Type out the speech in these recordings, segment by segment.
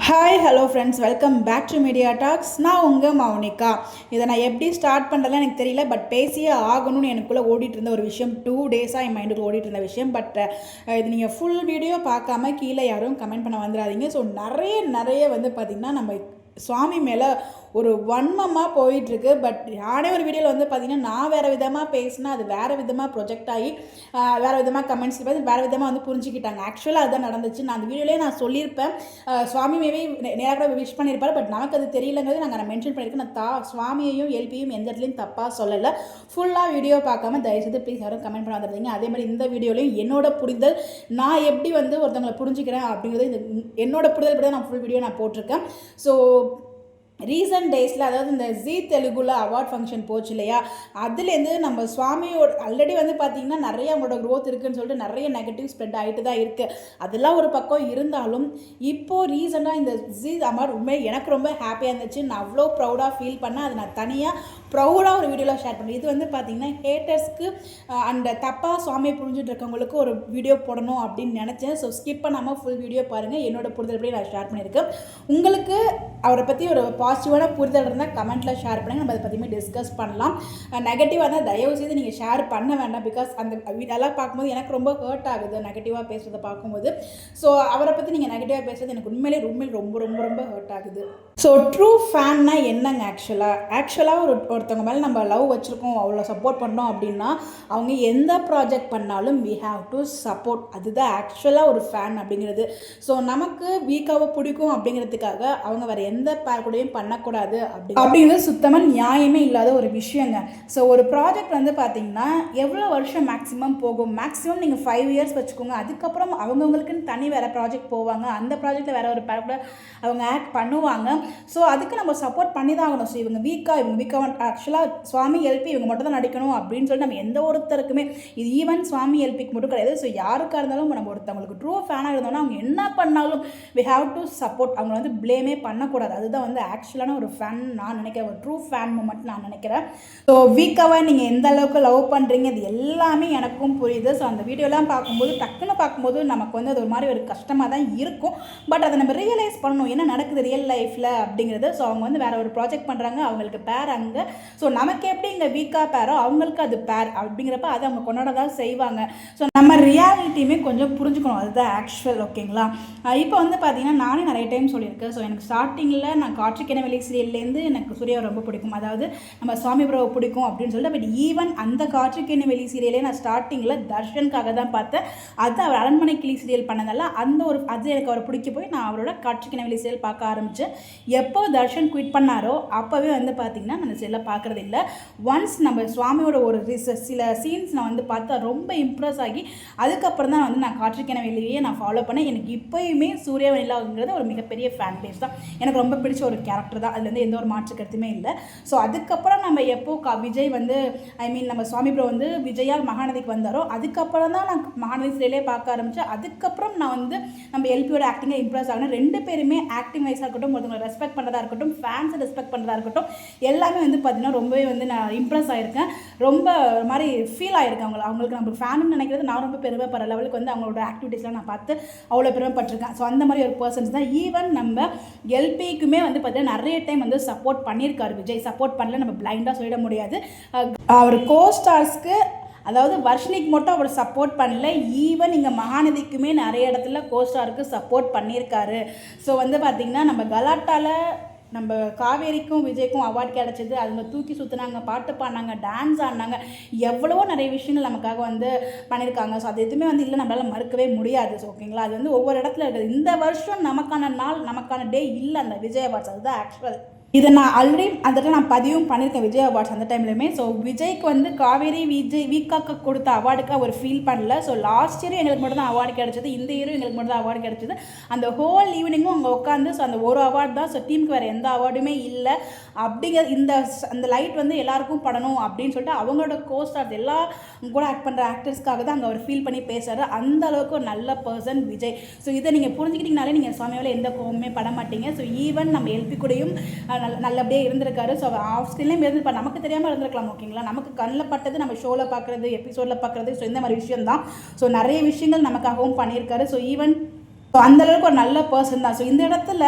Hi hello friends, welcome back to Media Talks. நான் உங்கள் மௌனிகா. இதை நான் எப்படி ஸ்டார்ட் பண்ணுறதுலாம் எனக்கு தெரியல, பட் பேசியே ஆகணும்னு எனக்குள்ளே ஓடிட்டு இருந்த ஒரு விஷயம். 2 டேஸாக என் மைண்டுக்கு ஓடிட்டு இருந்த விஷயம். பட் இது நீங்கள் ஃபுல் வீடியோ பார்க்காம கீழே யாரும் கமெண்ட் பண்ண வந்துடாதீங்க. ஸோ நிறைய வந்து பார்த்திங்கன்னா நம்ம சுவாமி மேலே ஒரு வன்மமாக போயிட்டுருக்கு. பட் நானே ஒரு வீடியோவில் வந்து பார்த்திங்கன்னா நான் வேறு விதமாக பேசினா அது வேறு விதமாக ப்ரொஜெக்ட் ஆகி வேறு விதமாக கமெண்ட்ஸ் பார்த்து வேறு விதமாக வந்து புரிஞ்சுக்கிட்டாங்க. ஆக்சுவலாக அதுதான் நடந்துச்சு. நான் அந்த வீடியோலேயே நான் சொல்லியிருப்பேன், சுவாமி மேவே நேராக விஷ் பண்ணியிருப்பாரு. பட் நமக்கு அது தெரியலங்கிறது நான் மென்ஷன் பண்ணியிருக்கேன். நான் சுவாமியையும் எல்பியும் எந்த இடத்துலையும் தப்பாக சொல்லலை. ஃபுல்லாக வீடியோ பார்க்காம தயவுசெய்து ப்ளீஸ் யாரும் கமெண்ட் பண்ண வந்துருந்தீங்க. அதே மாதிரி இந்த வீடியோலையும் என்னோட புரிதல், நான் எப்படி வந்து ஒருத்தவங்களை புரிஞ்சுக்கிறேன் அப்படிங்கிறது இந்த என்னோட புரிதல் படி நான் ஃபுல் வீடியோ நான் போட்டிருக்கேன். ஸோ ரீசன்ட் டேஸில், அதாவது இந்த ஜீ தெலுங்குல அவார்ட் ஃபங்க்ஷன் போச்சு இல்லையா, அதுலேருந்து நம்ம சுவாமியோட ஆல்ரெடி வந்து பார்த்திங்கன்னா நிறைய அவங்களோட க்ரோத் இருக்குதுன்னு சொல்லிட்டு நிறைய நெகட்டிவ் ஸ்ப்ரெட் ஆகிட்டு தான் இருக்குது. அதெல்லாம் ஒரு பக்கம் இருந்தாலும் இப்போது ரீசெண்டாக இந்த ஜீ அவார்ட் உண்மையை எனக்கு ரொம்ப ஹாப்பியாக இருந்துச்சு. நான் அவ்வளோ ப்ரௌடாக ஃபீல் பண்ணேன். அதை நான் தனியாக ப்ரௌடாக ஒரு வீடியோவில் ஷேர் பண்ணுறேன். இது வந்து பார்த்திங்கன்னா ஹேட்டர்ஸ்க்கு அந்த தப்பாக சுவாமியை புரிஞ்சுட்டு இருக்கவங்களுக்கு ஒரு வீடியோ போடணும் அப்படின்னு நினச்சேன். ஸோ ஸ்கிப் பண்ணாமல் ஃபுல் வீடியோ பாருங்கள். என்னோட புரிதல் படி நான் ஷேர் பண்ணியிருக்கேன். உங்களுக்கு அவரை பற்றி ஒரு பாசிட்டிவான புரிதல் இருந்தால் கமெண்ட்டில் ஷேர் பண்ணுங்கள். நம்ம அதை பற்றியுமே டிஸ்கஸ் பண்ணலாம். நெகட்டிவாக தான் தயவு செய்து நீங்கள் ஷேர் பண்ண வேண்டாம். பிகாஸ் அந்த இதெல்லாம் பார்க்கும்போது எனக்கு ரொம்ப ஹர்ட் ஆகுது, நெகட்டிவாக பேசுகிறத பார்க்கும்போது. ஸோ அவரை பற்றி நீங்கள் நெகட்டிவாக பேசுகிறது எனக்கு உண்மையிலே ரொம்ப ரொம்ப ரொம்ப ஹர்ட் ஆகுது. ஸோ ட்ரூ ஃபேன்னா என்னங்க? ஆக்சுவலாக ஒருத்தவங்க மேலே நம்ம லவ் வச்சுருக்கோம், அவ்வளோ சப்போர்ட் பண்ணோம் அப்படின்னா அவங்க எந்த ப்ராஜெக்ட் பண்ணாலும் வி ஹாவ் டு சப்போர்ட். அதுதான் ஆக்சுவலாக ஒரு ஃபேன் அப்படிங்கிறது. ஸோ நமக்கு வீக்காக பிடிக்கும் அப்படிங்கிறதுக்காக அவங்க வேறு எந்த பேர் கூடயும் பண்ணக்கூடாது அப்படிங்கிறது சுத்தமாக நியாயமே இல்லாத ஒரு விஷயங்க. ஸோ ஒரு ப்ராஜெக்ட் வந்து பார்த்திங்கன்னா எவ்வளோ வருஷம் மேக்ஸிமம் போகும்? மேக்ஸிமம் நீங்கள் 5 இயர்ஸ் வச்சுக்கோங்க. அதுக்கப்புறம் அவங்கவுங்களுக்குன்னு தனி வேறு ப்ராஜெக்ட் போவாங்க. அந்த ப்ராஜெக்டில் வேறு ஒரு பேர் கூட அவங்க ஆக்ட் பண்ணுவாங்க. ஸோ அதுக்கு நம்ம சப்போர்ட் பண்ணி தான் ஆகணும். ஸோ இவங்க வீக்காக ஆக்சுவலாக சுவாமி எல்பி இவங்க மட்டும் தான் நடிக்கணும் அப்படின்னு சொல்லிட்டு நம்ம எந்த ஒருத்தருக்குமே, இது ஈவன் சுவாமி எல்பிக்கு மட்டும் கிடையாது. ஸோ யாருக்காக இருந்தாலும் நம்ம ஒருத்தவங்களுக்கு ட்ரூ ஃபேனாக இருந்தோம்னா அவங்க என்ன பண்ணாலும் வி ஹாவ் டு சப்போர்ட். அவங்க வந்து ப்ளேமே பண்ணக்கூடாது. அதுதான் வந்து ஆக்சுவலான ஒரு ஃபேன் நான் நினைக்கிறேன், ஒரு ட்ரூ ஃபேன் மூமெண்ட் நான் நினைக்கிறேன். ஸோ வீக்காக நீங்கள் எந்த அளவுக்கு லவ் பண்ணுறீங்க இது எல்லாமே எனக்கும் புரியுது. ஸோ அந்த வீடியோலாம் பார்க்கும்போது டக்குன்னு பார்க்கும்போது நமக்கு வந்து அது ஒரு மாதிரி ஒரு கஷ்டமாக தான் இருக்கும். பட் அதை நம்ம ரியலைஸ் பண்ணணும், என்ன நடக்குது ரியல் லைஃப்பில் அப்படிங்கிறது. ஸோ அவங்க வந்து வேறு ஒரு ப்ராஜெக்ட் பண்ணுறாங்க, அவங்களுக்கு பேர் அங்கே. ஸோ நமக்கு எப்படி இங்கே வீக்காக பேரோ அவங்களுக்கு அது பேர் அப்படிங்கிறப்ப அதை அவங்க கொண்டாட தான் செய்வாங்க. ஸோ நம்ம ரியாலிட்டியுமே கொஞ்சம் புரிஞ்சுக்கணும். அதுதான் ஆக்சுவல். ஓகேங்களா? இப்போ வந்து பார்த்திங்கன்னா நானே நிறைய டைம் சொல்லியிருக்கேன். ஸோ எனக்கு ஸ்டார்டிங்கில் நான் காற்றுக்கெனவெளி சீரியல்லேருந்து எனக்கு சூர்யா ரொம்ப பிடிக்கும், அதாவது நம்ம சுவாமி ப்ரோவை பிடிக்கும் அப்படின்னு சொல்லிட்டு. பட் ஈவன் அந்த காற்றுக்கெனவெளி சீரியலே நான் ஸ்டார்டிங்கில் தர்ஷனுக்காக தான் பார்த்தேன். அது அவர் அரண்மனை கிளி சீரியல் பண்ணதால அது எனக்கு அவர் பிடிக்க போய் நான் அவரோட காற்றுக்கெனவெளி சீரியல் பார்க்க ஆரம்பித்தேன். எப்போ தர்ஷன் குவிட் பண்ணாரோ அப்போவே வந்து பார்த்திங்கன்னா நான் அந்த சீரியலை பார்க்குறது இல்லை. ஒன்ஸ் நம்ம சுவாமியோட ஒரு சில சீன்ஸ் நான் வந்து பார்த்தா ரொம்ப இம்ப்ரெஸ் ஆகி அதுக்கப்புறம் தான் வந்து நான் காற்றுக்கெனவெளியே நான் ஃபாலோ பண்ணேன். எனக்கு இப்போயுமே சூர்யா வெண்ணிலாங்கிறது ஒரு மிகப்பெரிய ஃபேன் பேஸ் தான். எனக்கு ரொம்ப பிடிச்ச ஒரு கேரக்டர் தான். அதுலேருந்து எந்த ஒரு மாற்று கருத்துமே இல்லை. ஸோ அதுக்கப்புறம் நம்ம எப்போ விஜய் வந்து நம்ம சுவாமி ப்ரோ வந்து விஜயா மகாநதிக்கு வந்தாரோ அதுக்கப்புறம் தான் நான் மகாநதி சீரியலே பார்க்க ஆரம்பித்தேன். அதுக்கப்புறம் நான் வந்து நம்ம எல்பியோட ஆக்டிங்கை இம்ப்ரெஸ் ஆகினேன். 2 பேருமே ஆக்டிங் வைஸாக இருக்கட்டும், ஒருத்தவங்களை ரெஸ்பெக்ட் பண்ணுறதா இருக்கட்டும், ஃபேன்ஸை ரெஸ்பெக்ட் பண்ணுறதா இருக்கட்டும், எல்லாமே வந்து பார்த்திங்கன்னா ரொம்பவே வந்து நான் இம்ப்ரெஸ் ஆகிருக்கேன். ரொம்ப மாதிரி ஃபீல் ஆகிருக்கேன். அவங்களுக்கு நம்ம ஃபேனுன்னு நினைக்கிறது நான் ரொம்ப பெருமைப்படுற லெவலுக்கு வந்து அவங்களோட ஆக்டிவிட்டீஸ்லாம் நான் பார்த்து அவ்வளோ பெருமைப்பட்டிருக்கேன். ஸோ அந்த மாதிரி ஒரு பர்சன்ஸ் தான். ஈவன் நம்ம எல்பிக்குமே வந்து பார்த்தீங்கன்னா நிறைய டைம் வந்து சப்போர்ட் பண்ணியிருக்காரு விஜய். சப்போர்ட் பண்ணல நம்ம பிளைண்டாக சொல்லிட முடியாது. அவர் கோஸ்டார்ஸ்க்கு, அதாவது வர்ஷினிக்கு மட்டும் அவர் சப்போர்ட் பண்ணல, ஈவன் இங்கே மகாநதிக்குமே நிறைய இடத்துல கோஸ்டாருக்கு சப்போர்ட் பண்ணியிருக்காரு. ஸோ வந்து பார்த்திங்கன்னா நம்ம கலாட்டாவில் நம்ம காவேரிக்கும் விஜய்க்கும் அவார்ட் கிடச்சிது. அதுங்க தூக்கி சுற்றுனாங்க, பாட்டு பாடினாங்க, டான்ஸ் ஆடினாங்க, எவ்வளவோ நிறைய விஷயங்கள் நமக்காக வந்து பண்ணியிருக்காங்க. ஸோ அது எதுவுமே வந்து இல்லை நம்மளால் மறுக்கவே முடியாது. ஸோ ஓகேங்களா? அது வந்து ஒவ்வொரு இடத்துல இருக்குது. இந்த வருஷம் நமக்கான நாள், நமக்கான டே இல்லை அந்த விஜய் அவார்ட்ஸ். அதுதான் ஆக்சுவல். இதை நான் ஆல்ரெடி அந்த டைம் நான் பதிவும் பண்ணியிருக்கேன் விஜய் அவார்ட்ஸ் அந்த டைம்லையுமே. ஸோ விஜய்க்கு வந்து காவேரி வீக்காக்க கொடுத்த அவார்டுக்கு அவர் ஃபீல் பண்ணல. ஸோ லாஸ்ட் இயரும் எங்களுக்கு மட்டும் தான் அவார்டு கிடச்சிது, இந்த இயரும் எங்களுக்கு மட்டும் தான் அவார்டு கிடச்சிது. அந்த ஹோல் ஈவினிங்கும் அங்கே உட்காந்து ஸோ அந்த ஒரு அவார்டு தான். ஸோ டீமுக்கு வேறு எந்த அவார்டுமே இல்லை அப்படிங்கிற அந்த லைட் வந்து எல்லாருக்கும் படணும் அப்படின்னு சொல்லிட்டு அவங்களோட கோஸ்டார்ஸ் எல்லாம் கூட ஆக்ட் பண்ணுற ஆக்டர்ஸ்க்காக தான் அங்கே அவர் ஃபீல் பண்ணி பேசுகிறாரு. அந்த அளவுக்கு ஒரு நல்ல பர்சன் விஜய். ஸோ இதை நீங்கள் புரிஞ்சுக்கிட்டிங்கனாலே நீங்கள் சுவாமியால் எந்த கோவமே பட மாட்டீங்க. ஸோ ஈவன் நம்ம எல்பி கூடயும் நல்லபடியாக இருந்திருக்காரு. ஸோ ஆஃப் ஸ்கிரீன்லேயும் இருந்துப்பா, நமக்கு தெரியாமல் இருந்திருக்கலாம். ஓகேங்களா? நமக்கு கண்ணில் பட்டது நம்ம ஷோவில் பார்க்குறது, எபிசோடில் பார்க்குறது. ஸோ இந்த மாதிரி விஷயம் தான். ஸோ நிறைய விஷயங்கள் நமக்காகவும் பண்ணியிருக்காரு. ஸோ ஈவன் ஸோ அந்தளவுக்கு ஒரு நல்ல பர்சன் தான். ஸோ இந்த இடத்துல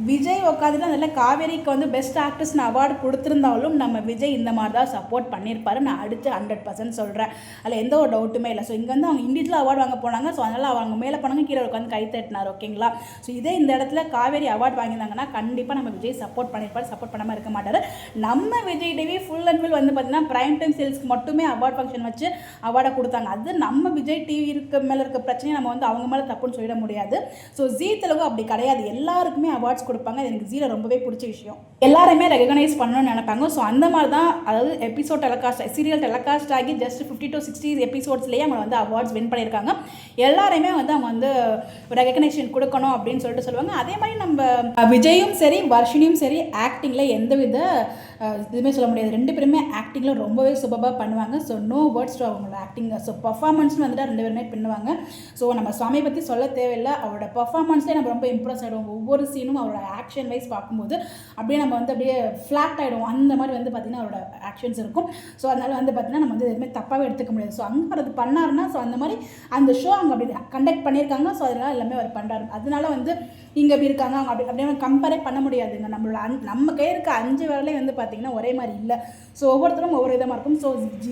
விஜய் உட்காந்துட்டு அதில் காவேரிக்கு வந்து பெஸ்ட் ஆக்ட்ரஸ்னு அவார்டு கொடுத்துருந்தாலும் நம்ம விஜய் இந்த மாதிரி தான் சப்போர்ட் பண்ணியிருப்பாரு. நான் அடித்து 100% சொல்கிறேன், அதில் எந்த ஒரு டவுட்டுமே இல்லை. ஸோ இங்கே வந்து அவங்க இண்டிவிஜுவல் அவார்டு வாங்க போனாங்க. ஸோ அதனால் அவங்க மேலே போனாங்க, கீழே உட்காந்து கை தட்டினார். ஓகேங்களா? ஸோ இதே இந்த இடத்துல காவேரி அவார்டு வாங்கியிருந்தாங்கன்னா கண்டிப்பாக நம்ம விஜய் சப்போர்ட் பண்ணியிருப்பார், சப்போர்ட் பண்ணாமல் இருக்க மாட்டார். நம்ம Vijay TV full and full வந்து பார்த்திங்கன்னா ப்ரைம் டைம் சேல்ஸ்க்கு மட்டுமே அவார்ட் ஃபங்க்ஷன் வச்சு அவார்டை கொடுத்தாங்க. அது நம்ம விஜய் டிவி மேலே இருக்க பிரச்சனையை நம்ம வந்து அவங்க மேலே தப்புன்னு சொல்லிட முடியாது. ஸோ ஜீ தெலுங்கு அப்படி கிடையாது, எல்லாருக்குமே அவார்ட்ஸ் கொடுப்பாங்க. எனக்கு ஜீல ரொம்பவே பிடிச்ச விஷயம், எல்லாருமே ரெகனைஸ் பண்ணணும்னு நினைப்பாங்க. ஸோ அந்த மாதிரி தான், அதாவது எபிசோட் டெலகாஸ்ட், சீரியல் டெலகாஸ்ட் ஆகி ஜஸ்ட் 50 to 60 எபிசோட்ஸ்லேயே அவங்க வந்து அவார்ட்ஸ் வின் பண்ணியிருக்காங்க. எல்லாருமே வந்து அவங்க வந்து ரெகனைசேஷன் கொடுக்கணும் அப்படின்னு சொல்லிட்டு சொல்லுவாங்க. அதே மாதிரி நம்ம விஜயும் சரி வர்ஷினியும் சரி ஆக்டிங்கில் எந்தவித இதுவுமே சொல்ல முடியாது. ரெண்டு பேருமே ஆக்டிங்கில் ரொம்பவே சூப்பராக பண்ணுவாங்க. ஸோ நோ வேர்ட்ஸ் டு அவங்களோட ஆக்டிங். ஸோ பர்ஃபார்மன்ஸ்னு வந்துட்டு ரெண்டு பேருமே பண்ணுவாங்க. ஸோ நம்ம சுவாமியை பற்றி சொல்ல தேவையில்லை, அவரோட பர்ஃபார்மன்ஸ்லேயே நம்ம ரொம்ப இம்ப்ரெஸ் ஆகிடுவோம். ஒவ்வொரு சீனும் அவரோட ஆக்ஷன் வைஸ் பார்க்கும்போது அப்படியே நம்ம வந்து அப்படியே ஃப்ளாட் ஆகிடும். அந்த மாதிரி வந்து பார்த்திங்கன்னா அவரோட ஆக்ஷன்ஸ் இருக்கும். ஸோ அதனால் வந்து பார்த்திங்கன்னா நம்ம வந்து எதுவுமே தப்பாகவே எடுத்துக்க முடியாது. ஸோ அங்கே அது பண்ணாருன்னா, ஸோ அந்த மாதிரி அந்த ஷோ அங்கே அப்படி கண்டக்ட் பண்ணியிருக்காங்க. ஸோ அதனால் எல்லாமே அவர் பண்ணுறாரு. அதனால வந்து இங்கே எப்படி இருக்காங்க அவங்க அப்படியே கம்பேரே பண்ண முடியாதுங்க. நம்மளோட நம்ம கையில் இருக்க 5 வேலையே வந்து பார்த்திங்கன்னா ஒரே மாதிரி இல்லை. ஸோ ஒவ்வொருத்தரும் ஒவ்வொரு விதமாக இருக்கும். ஸோ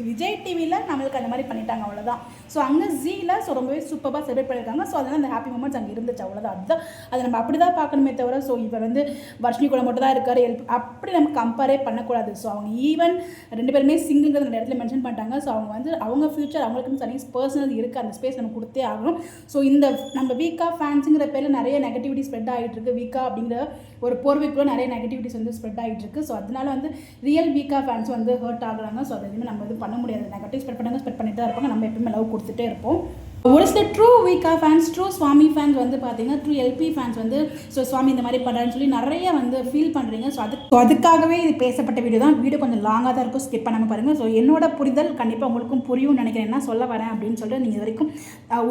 விஜய் டிவியில் நம்மளுக்கு அந்த மாதிரி பண்ணிட்டாங்க, அவ்வளோதான். ஸோ அங்கே ஜீல ஸோ ரொம்பவே சூப்பராக செலிப்ரேட் பண்ணியிருக்காங்க. ஸோ அதனால் அந்த ஹாப்பி மூமெண்ட்ஸ் அங்கே இருந்துச்சு, அவ்வளோதான். அதுதான் அதை நம்ம அப்படி தான் பார்க்கணுமே தவிர, ஸோ இவர் வந்து வர்ஷினி கூட மட்டும் தான் இருக்கார் அப்படி நம்ம கம்பேரே பண்ணக்கூடாது. ஸோ அவங்க ஈவன் 2 பேருமே சிங்கிள்ங்கிற அந்த இடத்துல மென்ஷன் பண்ணிட்டாங்க. ஸோ அவங்க வந்து அவங்க ஃபியூச்சர் அவங்களுக்குன்னு தனி பர்சனல் இருக்குது, அந்த ஸ்பேஸ் நம்ம கொடுத்தே ஆகணும். ஸோ இந்த நம்ம வீக்கா ஃபேன்ஸுங்கிற பேரில் நிறைய நெகட்டிவிட்டி ஸ்ப்ரெட் ஆகிட்டு இருக்கு. வீக்கா அப்படிங்கிற ஒரு போர்வைக்குள்ள நிறைய நெகட்டிவிட்டிஸ் வந்து ஸ்ப்ரெட் ஆகிட்டு இருக்கு. ஸோ அதனால வந்து ரியல் வீக்கா ஃபேன்ஸ் வந்து ஹர்ட் ஆகுறாங்க. ஸோ அது எதுவுமே நம்ம வந்து பண்ண முடியாது. நெகட்டிவ் ஸ்ப்ரெட் பண்ணிட்டு தான் இருப்பாங்க. நம்ம எப்பவுமே லவ் கொடுத்துட்டே இருப்போம். ஒரு சில ட்ரூ வீக்கா ஃபேன்ஸ், ட்ரூ சுவாமி ஃபேன்ஸ் வந்து பார்த்தீங்கன்னா ட்ரூ எல்பி ஃபேன்ஸ் வந்து ஸோ சுவாமி இந்த மாதிரி பண்ணுறான்னு சொல்லி நிறைய வந்து ஃபீல் பண்ணுறீங்க. ஸோ அதுக்காகவே இது பேசப்பட்ட வீடியோ தான். வீடியோ கொஞ்சம் லாங்காக தான் இருக்கும், ஸ்கிப் பண்ணாமல் பாருங்கள். ஸோ என்னோட புரிதல் கண்டிப்பாக உங்களுக்கும் புரியும்னு நினைக்கிறேன். என்ன சொல்ல வரேன் அப்படின்னு சொல்லிட்டு நீங்கள் இது வரைக்கும்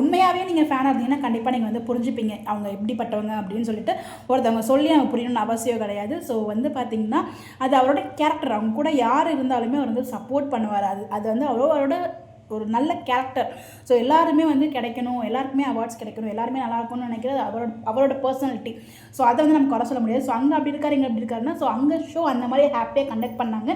உண்மையாகவே நீங்கள் ஃபேனாக இருந்தீங்கன்னா கண்டிப்பாக நீங்கள் வந்து புரிஞ்சுப்பீங்க அவங்க எப்படிப்பட்டவங்க அப்படின்னு சொல்லிட்டு. ஒருத்தவங்க சொல்லி அவங்க புரியணும்னு அவசியம் கிடையாது. ஸோ வந்து பார்த்தீங்கன்னா அது அவரோட கேரக்டர். அவங்க கூட யார் இருந்தாலுமே அவர் வந்து சப்போர்ட் பண்ணுவார். அது வந்து அவரோட ஒரு நல்ல கேரக்டர். ஸோ எல்லாருமே வந்து கிடைக்கணும், எல்லாருக்குமே அவார்ட்ஸ் கிடைக்கணும், எல்லாருமே நல்லா இருக்கணும்னு நினைக்கிறது அவரோட பர்சனாலிட்டி. ஸோ அதை வந்து நம்ம குறை சொல்ல முடியாது. ஸோ அங்கே அப்படி இருக்காரு, இங்கே அப்படி இருக்காருன்னா, ஸோ அங்கே ஷோ அந்த மாதிரி ஹாப்பியாக கண்டக்ட் பண்ணாங்க,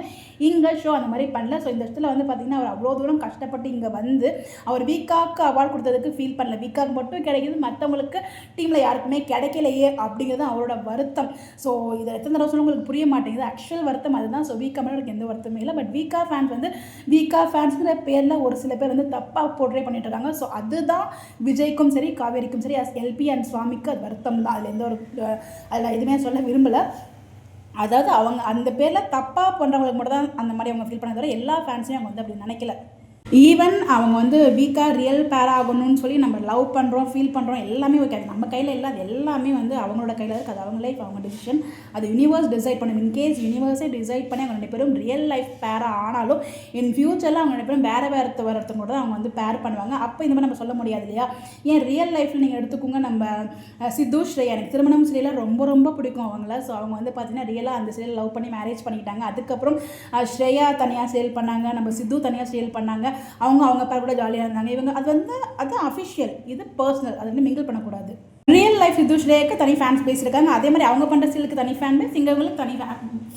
இங்கே ஷோ அந்த மாதிரி பண்ணல. ஸோ இந்த இடத்துல வந்து பார்த்திங்கன்னா அவர் அவ்வளோ தூரம் கஷ்டப்பட்டு இங்கே வந்து அவர் வீக்காக்கு அவார்டு கொடுத்ததுக்கு ஃபீல் பண்ணல. வீக்காக்கு மட்டும் கிடைக்கிது, மற்றவங்களுக்கு டீமில் யாருக்குமே கிடைக்கலையே அப்படிங்கிறது அவரோட வருத்தம். ஸோ இதை எத்தனை தடவை சொல்ல உங்களுக்கு புரிய மாட்டேங்குது. ஆக்சுவல் வருத்தம் அதுதான். ஸோ வீக்கா மேலே எனக்கு எந்த வருத்தமே இல்லை. பட் வீக்கா ஃபேன்ஸ் வந்து வீக்கா ஃபேன்ஸுங்கிற பேரில் ஒரு சில பேர் வந்து தப்பாக போர்ட்ரே பண்ணிட்டு இருக்காங்க. ஸோ அதுதான் விஜய்க்கும் சரி காவேரிக்கும் சரி அஸ் எல்பி அண்ட் சுவாமிக்கு அது வருத்தம் தான். அதில் எந்த ஒரு அதில் எதுவுமே சொல்ல விரும்பலை. அதாவது அவங்க அந்த பேரில் தப்பாக பண்ணுறவங்களுக்கு மட்டும் தான் அந்த மாதிரி அவங்க ஃபீல் பண்ண தவிர எல்லா ஃபேன்ஸையும் அவங்க வந்து அப்படி நினைக்கல. ஈவன் அவங்க வந்து வீக்காக ரியல் பேர் ஆகணும்னு சொல்லி நம்ம லவ் பண்ணுறோம், ஃபீல் பண்ணுறோம், எல்லாமே ஓகே. நம்ம கையில் இல்லை, அது எல்லாமே வந்து அவங்களோட கையில் இருக்குது. அது அவங்க லைஃப், அவங்க டிசிஷன். அது யூனிவர்ஸ் டிசைட் பண்ணும். இன்கேஸ் யூனிவர்ஸே டிசைட் பண்ணி அவங்க 2 பேரும் ரியல் லைஃப் பேராக ஆனாலும் இன் ஃபியூச்சரில் அவங்க 2 பேரும் வேறு கூட அவங்க வந்து பேர் பண்ணுவாங்க. அப்போ இந்த மாதிரி நம்ம சொல்ல முடியாது இல்லையா? ஏன் ரியல் லைஃப்பில் நீங்கள் எடுத்துக்கோங்க, நம்ம சித்து ஸ்ரேயா, எனக்கு திருமணம் சீரியலில் ரொம்ப ரொம்ப பிடிக்கும் அவங்கள. ஸோ அவங்க வந்து பார்த்தீங்கன்னா ரியலாக அந்த சீரியல் லவ் பண்ணி மேரேஜ் பண்ணிக்கிட்டாங்க. அதுக்கப்புறம் ஸ்ரேயா தனியாக சேல் பண்ணாங்க, நம்ம சித்து தனியாக சேல் பண்ணாங்க. அவங்க பேர் கூட ஜாலியாக இருந்தாங்க. இவங்க அது அஃபிஷியல், இது பர்சனல். அது வந்து மிங்கிள் பண்ணக்கூடாது. ரியல் லைஃப் சித்து ஸ்ரேயாக்கு தனி ஃபேன்ஸ் பேஸ் இருக்காங்க. அதே மாதிரி அவங்க பண்ணுற சீலுக்கு தனி ஃபேன் பேஸ், இவங்களுக்கு தனி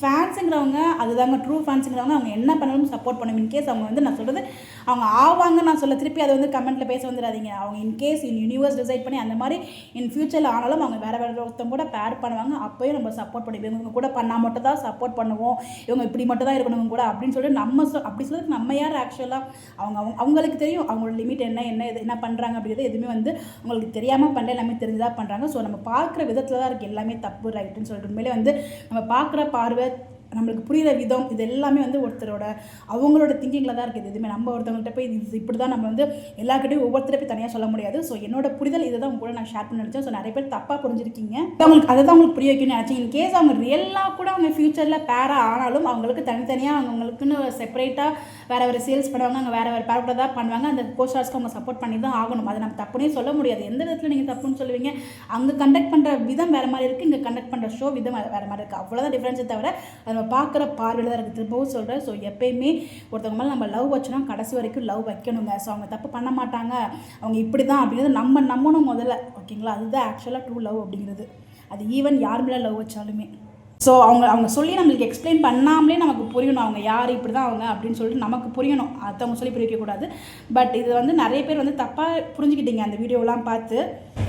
ஃபேன்ஸுங்கிறவங்க அதுதாங்க ட்ரூ ஃபேன்ஸுங்கிறவங்க. அவங்க என்ன பண்ணாலும் சப்போர்ட் பண்ணும். இன்கேஸ் அவங்க வந்து நான் சொல்கிறது அவங்க ஆவாங்க நான் சொல்ல, திருப்பி அதை வந்து கமெண்ட்டில் பேச வந்துடாதீங்க. அவங்க இன்கேஸ் யூனிவர்ஸ் டிசைட் பண்ணி அந்த மாதிரி இன் ஃபியூச்சரில் ஆனாலும் அவங்க வேறு ஒருத்தவங்க கூட பேர் பண்ணுவாங்க. அப்போயும் நம்ம சப்போர்ட் பண்ணுவோம். இவங்க கூட பண்ணால் மட்டும் தான் சப்போர்ட் பண்ணுவோம், இவங்க இப்படி மட்டும் தான் இருக்கணும் கூட அப்படின்னு சொல்லிட்டு நம்ம அப்படி சொல்லிட்டு நம்ம யார் ஆக்சுவலாக அவங்களுக்கு தெரியும் அவங்களோட லிமிட் என்ன பண்ணுறாங்க அப்படிங்கிறது எதுவுமே வந்து அவங்களுக்கு தெரியாமல் பண்ணல, எல்லாமே தெரிஞ்சுதான் பண்ணுறாங்க. ஸோ நம்ம பார்க்குற விதத்தில் தான் இருக்குது எல்லாமே தப்பு ரைட்டுன்னு சொல்லிட்டு. உண்மையிலே வந்து நம்ம பார்க்குற பார்வை, நம்மளுக்கு புரிகிற விதம், இது எல்லாமே வந்து ஒருத்தரோட அவங்களோட திங்கிங்கில் தான் இருக்குது. எதுவுமே நம்ம ஒருத்தவங்கள்ட்ட போய் இது இப்படி தான் நம்ம வந்து எல்லாருக்கிட்டையும் ஒவ்வொருத்தரை போய் தனியாக சொல்ல முடியாது. ஸோ என்னோட புரிதல் இதை தான் உங்க கூட நான் ஷேர் பண்ணி நினச்சேன். ஸோ நிறைய பேர் தப்பாக புரிஞ்சிருக்கீங்க. அவங்களுக்கு அதை தான் உங்களுக்கு புரிய வைக்கணும்னு நினச்சேன். இன்கேஸ் அவங்க ரியலாக கூட அவங்க ஃபியூச்சரில் பேராக ஆனாலும் அவங்களுக்கு தனித்தனியாக அவங்களுக்குன்னு செப்பரேட்டாக வேறு சேல்ஸ் பண்ணுவாங்க, அங்கே வேறு பேர் கூட தான் பண்ணுவாங்க. அந்த கோஸ்டார்ஸ்க்கு அவங்க சப்போர்ட் பண்ணி தான் ஆகணும். அதை நம்ம தப்புனே சொல்ல முடியாது. எந்த விதத்தில் நீங்கள் தப்புன்னு சொல்லுவீங்க? அங்கே கண்டக்ட் பண்ணுற விதம் வேறு மாதிரி இருக்குது, இங்கே கண்டக்ட் பண்ணுற ஷோ விதம் வேறு மாதிரி இருக்குது. அவ்வளோதான் டிஃப்ரென்ஸை தவிர அதை பார்க்குற பார்வையில் தான் இருக்குது. திரும்பவும் சொல்கிறேன். ஸோ எப்பயுமே ஒருத்தவங்க மேலே நம்ம லவ் வச்சோன்னா கடைசி வரைக்கும் லவ் வைக்கணுங்க. ஸோ அவங்க தப்பு பண்ண மாட்டாங்க, அவங்க இப்படி தான் அப்படிங்கிறது நம்ம நம்பணும் முதல்ல. ஓகேங்களா? அதுதான் ஆக்சுவலாக ட்ரூ லவ் அப்படிங்கிறது. அது ஈவன் யார் மேலே லவ் வச்சாலுமே. ஸோ அவங்க சொல்லி நம்மளுக்கு எக்ஸ்பிளைன் பண்ணாமலே நமக்கு புரியணும், அவங்க யார், இப்படி தான் அவங்க அப்படின்னு சொல்லிட்டு நமக்கு புரியணும். அடுத்தவங்க சொல்லி புரிய வைக்கக்கூடாது. பட் இது வந்து நிறைய பேர் வந்து தப்பாக புரிஞ்சுக்கிட்டீங்க அந்த வீடியோலாம் பார்த்து.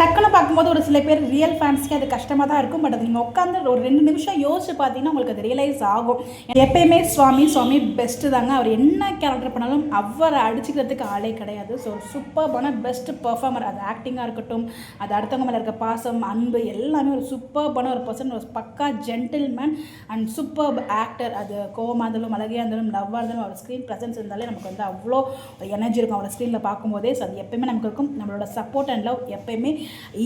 டக்குன்னு பார்க்கும்போது ஒரு சில பேர் ரியல் ஃபேன்ஸ்க்கு அது கஷ்டமாக தான் இருக்கும். பட் அது நீங்கள் உட்காந்து ஒரு 2 நிமிஷம் யோசிச்சு பார்த்தீங்கன்னா உங்களுக்கு அது ரியலைஸ் ஆகும். எப்பயுமே சுவாமி பெஸ்ட்டு தாங்க. அவர் என்ன கேரக்டர் பண்ணாலும் அவரை அடிச்சுக்கிறதுக்கு ஆளே கிடையாது. ஸோ சூப்பர்பான பெஸ்ட் பெர்ஃபார்மர். அது ஆக்டிங்காக இருக்கட்டும், அது அடுத்தவங்க மேலே இருக்க பாசம், அன்பு எல்லாமே ஒரு சூப்பர்பான ஒரு பர்சன், ஒரு பக்கா ஜென்டில்மேன் அண்ட் சூப்பர் ஆக்டர். அது கோவமாக இருந்தாலும், அழகியாக இருந்தாலும், லவ்வாக இருந்தாலும், அவர் ஸ்க்ரீன் ப்ரெசன்ஸ் இருந்தாலே நமக்கு வந்து அவ்வளோ எனர்ஜி இருக்கும் அவரோட ஸ்க்ரீனில் பார்க்கும்போதே. ஸோ அது எப்பயுமே நமக்கு இருக்கும். நம்மளோட சப்போர்ட் அண்ட் லவ் எப்பயுமே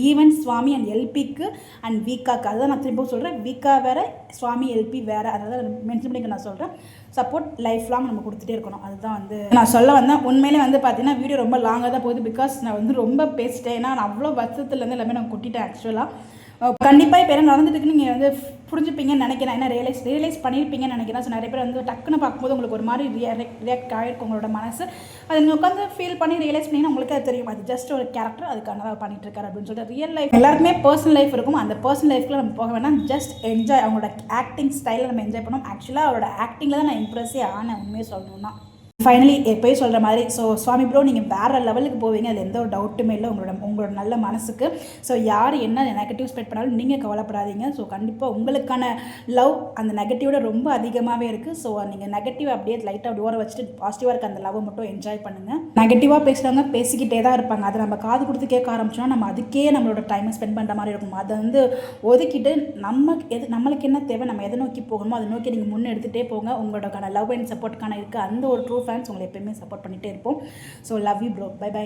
ஈவன் சுவாமி அண்ட் எல்பிக்கு அண்ட் வீக்காக்கு, அதுதான் நான் திரும்ப சொல்கிறேன். வீக்கா வேறு, சுவாமி எல்பி வேறு, அதாவது மென்ஷன் பண்ணிக்க நான் சொல்கிறேன். சப்போர்ட் லைஃப் லாங் நம்ம கொடுத்துட்டே இருக்கணும். அதுதான் வந்து நான் சொல்ல வந்தேன். உண்மையிலே வந்து பார்த்தீங்கன்னா வீடியோ ரொம்ப லாங்காக தான் போகுது. பிகாஸ் நான் வந்து ரொம்ப பேசிட்டேன். ஏன்னா நான் அவ்வளோ வருஷத்துலேருந்து எல்லாமே நான் கொட்டிட்டேன். ஆக்சுவலாக கண்டிப்பாக இப்போ என்ன நடந்துட்டுருக்கு நீங்கள் வந்து புரிஞ்சுப்பீங்கன்னு நினைக்கிறேன். ஏன்னா ரியலைஸ் பண்ணியிருப்பீங்கன்னு நினைக்கிறேன். ஸோ நிறைய பேர் வந்து டக்குன்னு பார்க்கும்போது உங்களுக்கு ஒரு மாதிரி ரியாக்ட் ஆகிருக்கும் உங்களோட மனசு. அதை நீங்கள் உட்காந்து ஃபீல் பண்ணி ரியலைஸ் பண்ணிங்கன்னா உங்களுக்கு அது தெரியும். அது ஜஸ்ட் ஒரு கேரக்டர், அதுக்கான தான் பண்ணிட்டு இருக்காரு அப்படின்னு சொல்லிட்டு. ரியல் லைஃப் எல்லாருக்குமே பர்சனல் லைஃப் இருக்கும். அந்த பர்சனல் லைஃப்ல நம்ம போக வேணாம். ஜஸ்ட் என்ஜாய், அவங்களோட ஆக்டிங் ஸ்டைலில் நம்ம என்ஜாய் பண்ணோம். ஆக்சுவலாக அவரோட ஆக்டிங்கில் தான் நான் இம்ப்ரெஸ்ஸே ஆனேன் உண்மையை சொல்லணும்னா. ஃபைனலி எப்போயும் சொல்கிற மாதிரி, ஸோ சுவாமி ப்ரோ நீங்கள் வேறு லெவலுக்கு போவீங்க, அதில் எந்த ஒரு டவுட்டுமே இல்லை உங்களோட நல்ல மனசுக்கு. ஸோ யார் என்ன நெகட்டிவ் ஸ்ப்ரெட் பண்ணாலும் நீங்கள் கவலைப்படாதீங்க. ஸோ கண்டிப்பாக உங்களுக்கான லவ் அந்த நெகட்டிவோட ரொம்ப அதிகமாகவே இருக்குது. ஸோ நீங்கள் நெகட்டிவ் அப்படியே லைட்டாக அப்படி ஓர வச்சுட்டு பாசிட்டிவாக இருக்க அந்த லவ்வை மட்டும் என்ஜாய் பண்ணுங்கள். நெகட்டிவாக பேசுகிறவங்க பேசிக்கிட்டே தான் இருப்பாங்க. அதை நம்ம காது கொடுத்து கேட்க ஆரம்பிச்சோன்னா நம்ம அதுக்கே நம்மளோட டைமை ஸ்பெண்ட் பண்ணுற மாதிரி இருக்கும். அதை வந்து ஒதுக்கிட்டு நம்மளுக்கு என்ன தேவை, நம்ம எதை நோக்கி போகணுமோ அதை நோக்கி நீங்கள் முன்னே எடுத்துகிட்டே போங்க. உங்களோட லவ் அண்ட் சப்போர்ட்டுக்கான இருக்க அந்த ஒரு ட்ரூ ஃபேன்ஸ் உங்களை எப்பயுமே சப்போர்ட் பண்ணிகிட்டே இருப்போம். So love you bro, bye by.